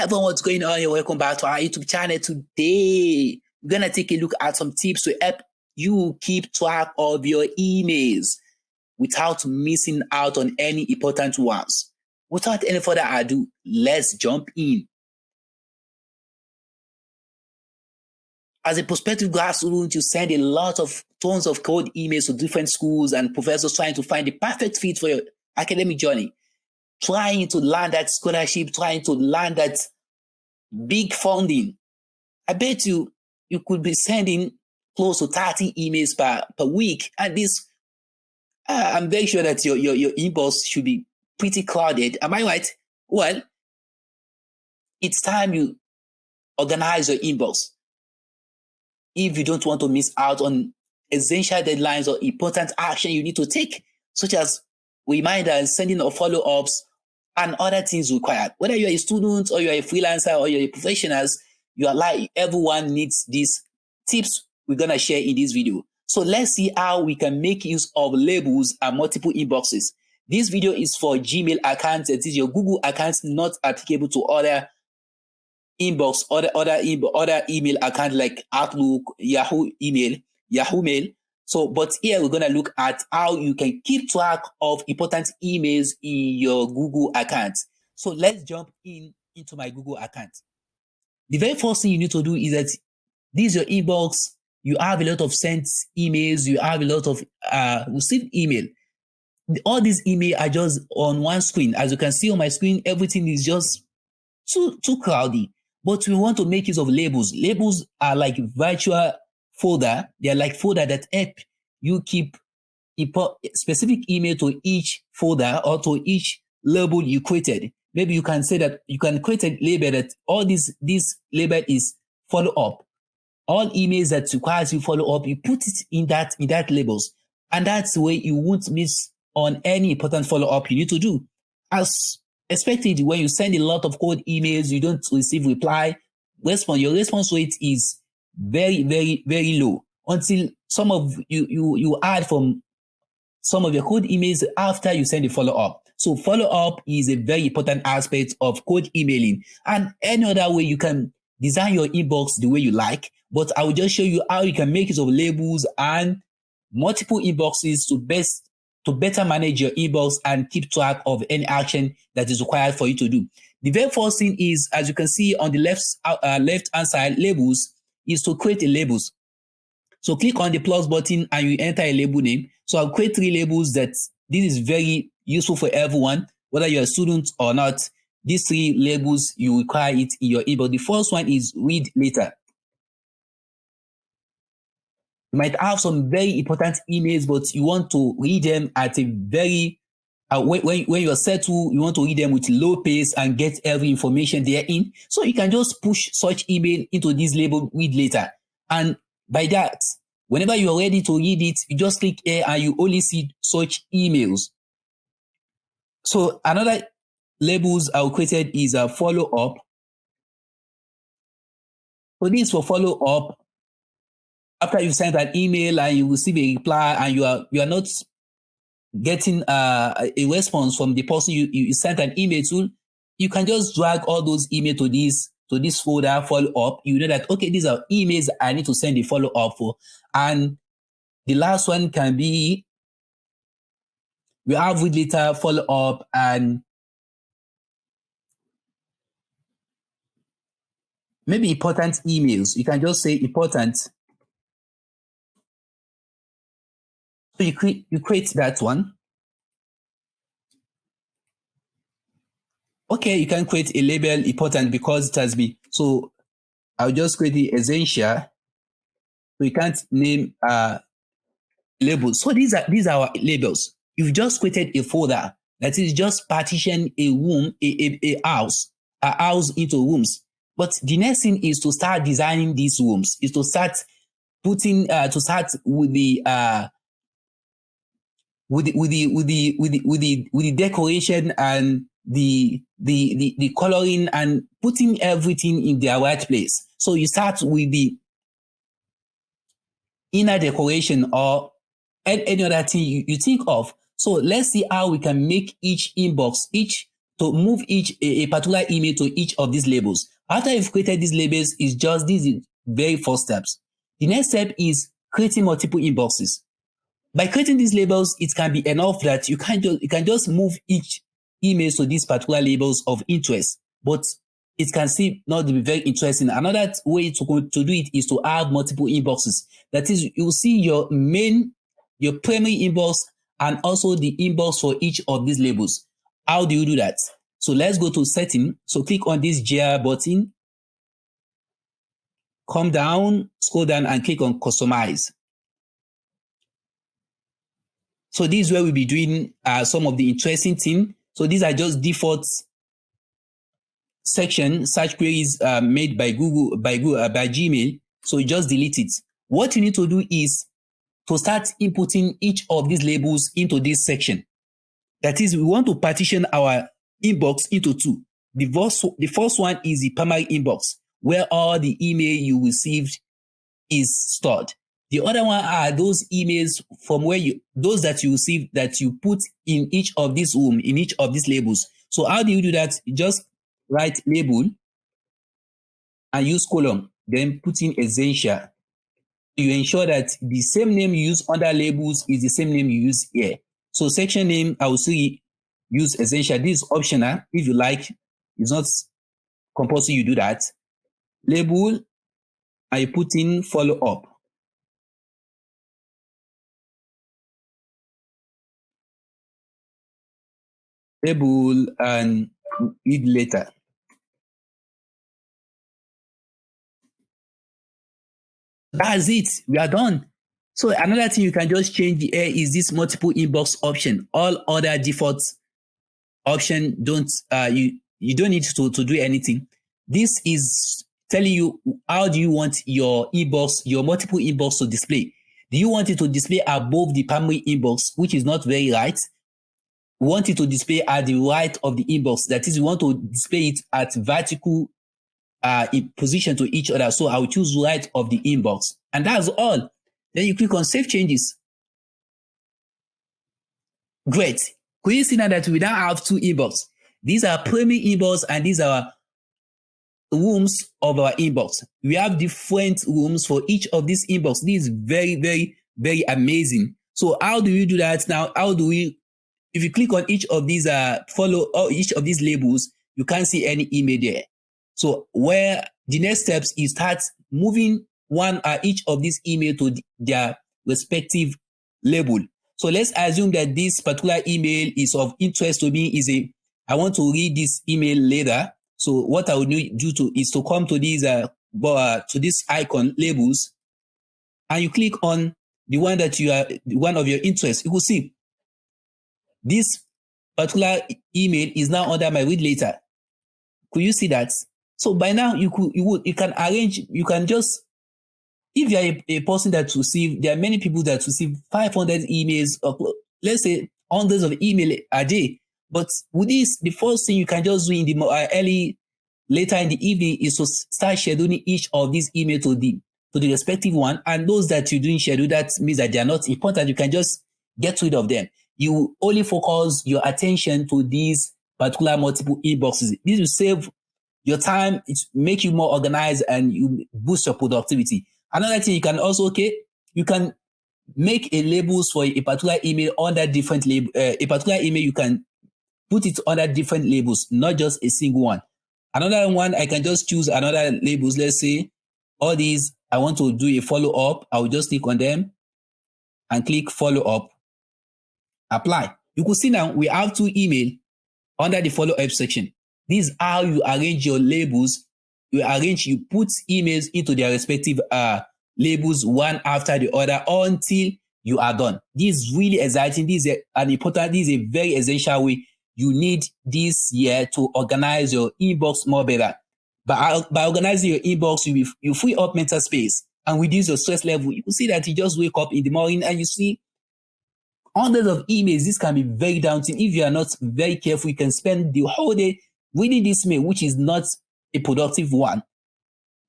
everyone, what's going on? You're welcome back to our YouTube channel. Today, we're going to take a look at some tips to help you keep track of your emails without missing out on any important ones. Without any further ado, let's jump in. As a prospective grad student, you send a lot of tons of cold emails to different schools and professors trying to find the perfect fit for your academic journey. Trying to land that scholarship, trying to land that big funding. I bet you could be sending close to 30 emails per week. And this, I'm very sure that your inbox should be pretty crowded. Am I right? Well, it's time you organize your inbox. If you don't want to miss out on essential deadlines or important action you need to take, such as reminders, sending of follow-ups, and other things required. Whether you're a student or you're a freelancer or you're a professional, you are like everyone needs these tips we're going to share in this video. So let's see how we can make use of labels and multiple inboxes. This video is for Gmail accounts. It is your Google accounts, not applicable to other inbox, other email accounts like Outlook, Yahoo Mail. So, but here we're going to look at how you can keep track of important emails in your Google account. So let's jump into my Google account. The very first thing you need to do is that this is your inbox. You have a lot of sent emails. You have a lot of received email. All these emails are just on one screen. As you can see on my screen, everything is just too cloudy. But we want to make use of labels. Labels are like virtual folder. They are like folder that help you keep specific email to each folder or to each label you created. Maybe you can say that you can create a label that all this label is follow up. All emails that requires you follow up, you put it in that labels. And that's the way you won't miss on any important follow up you need to do. As expected, when you send a lot of cold emails, you don't receive reply. Your response rate is very, very, very low until some of you add from some of your cold emails after you send a follow-up. So follow-up is a very important aspect of cold emailing. And any other way you can design your inbox the way you like, but I will just show you how you can make use of labels and multiple inboxes to better manage your inbox and keep track of any action that is required for you to do. The very first thing is, as you can see on the left-hand side, labels, is to create a labels. So click on the plus button and you enter a label name. So I'll create 3 labels that this is very useful for everyone, whether you're a student or not. These 3 labels, you require it in your inbox. The first one is read later. You might have some very important emails, but you want to read them at a very, when you're settled, you want to read them with low pace and get every information there in. So you can just push such email into this label, read later. And by that, whenever you're ready to read it, you just click here and you only see such emails. So another labels I created is a follow-up. So this is for follow-up. After you send an email and you receive a reply and you are not getting a response from the person you sent an email to, you can just drag all those emails to this folder, follow-up. You know that, okay, these are emails I need to send a follow-up for. And the last one can be, we have read later, follow-up, and maybe important emails. You can just say important. So you create that one. Okay, you can create a label important because it has been. So I'll just create the essential. So you can't name labels. So these are our labels. You've just created a folder that is just partition a room, a house into rooms. But the next thing is to start designing these rooms. Is to start putting with the decoration and the coloring and putting everything in their right place. So you start with the inner decoration or any other thing you think of. So let's see how we can make each inbox, each to move a particular email to each of these labels. After you've created these labels, it's just these very first steps. The next step is creating multiple inboxes. By creating these labels, it can be enough that you can just move each email to these particular labels of interest, but it can still not be very interesting. Another way to do it is to add multiple inboxes. That is, you see your primary inbox and also the inbox for each of these labels. How do you do that? So let's go to setting. So click on this GR button, come down, scroll down and click on customize. So this is where we'll be doing some of the interesting things. So these are just default section search queries made by Gmail. So you just delete it. What you need to do is to start inputting each of these labels into this section. That is, we want to partition our inbox into two. The first one is the primary inbox, where all the email you received is stored. The other one are those emails from those that you receive that you put in each of these in each of these labels. So how do you do that? You just write label and use column, then put in essential. You ensure that the same name you use under labels is the same name you use here. So section name, I will say use essential. This is optional. If you like, it's not compulsory you do that. Label, and you put in follow up. Label and read later. That's it. We are done. So another thing you can just change here is this multiple inbox option. All other default option don't you don't need to do anything. This is telling you how do you want your inbox, your multiple inbox to display. Do you want it to display above the primary inbox, which is not very right? We want it to display at the right of the inbox. That is, we want to display it at vertical in position to each other. So I will choose right of the inbox. And that's all. Then you click on Save Changes. Great. Could you see now that we now have two inbox? These are primary inbox and these are rooms of our inbox. We have different rooms for each of these inbox. This is very, very, very amazing. So how do we do that now? How do we, if you click on each of these each of these labels, you can't see any email there. So where the next steps is start moving each of these email to their respective label. So let's assume that this particular email is of interest to me. I want to read this email later. So what I would do is to come to these to this icon labels, and you click on the one that one of your interest. You will see this particular email is now under my read later. Could you see that? So by now you can arrange. You can just, if you are a person that receive, there are many people that receive 500 emails, or let's say hundreds of email a day. But with this, the first thing you can just do in the later in the evening is to start scheduling each of these email to the respective one. And those that you didn't schedule, that means that they are not important. You can just get rid of them. You only focus your attention to these particular multiple inboxes. This will save your time. It make you more organized and you boost your productivity. Another thing you can also, you can make a labels for a particular email under different label. A particular email, you can put it under different labels, not just a single one. Another one, I can just choose another labels. Let's say all these, I want to do a follow up. I will just click on them and click follow up, apply. You could see now we have two email under the follow up section. This is how you arrange your labels. You put emails into their respective labels one after the other until you are done. This is really exciting. This is a very essential way. You need this year to organize your inbox more better. By organizing your inbox, you free up mental space and reduce your stress level. You can see that you just wake up in the morning and you see hundreds of emails. This can be very daunting. If you are not very careful, you can spend the whole day reading this mail, which is not a productive one.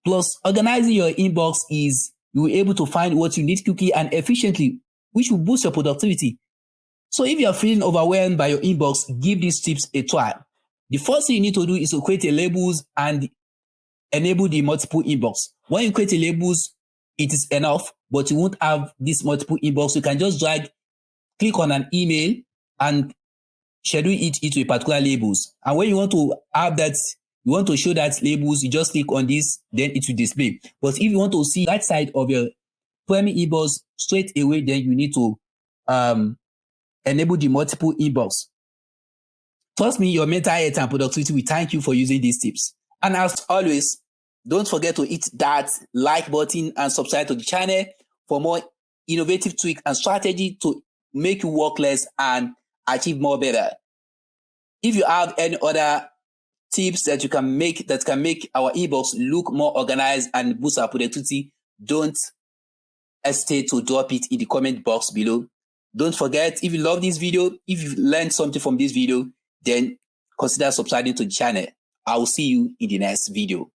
Plus, organizing your inbox is you're able to find what you need quickly and efficiently, which will boost your productivity. So if you're feeling overwhelmed by your inbox, give these tips a try. The first thing you need to do is to create a labels and enable the multiple inbox. When you create a labels, it is enough, but you won't have this multiple inbox. You can just click on an email and schedule it into a particular labels. And when you want to have that, you want to show that labels, you just click on this, then it will display. But if you want to see that side of your primary inbox straight away, then you need to enable the multiple inbox. Trust me, your mental health and productivity will thank you for using these tips. And as always, don't forget to hit that like button and subscribe to the channel for more innovative tweaks and strategy to make you work less and achieve more better. If you have any other tips that can make our inbox look more organized and boost our productivity, don't hesitate to drop it in the comment box below. Don't forget, if you love this video, if you learned something from this video, then consider subscribing to the channel. I will see you in the next video.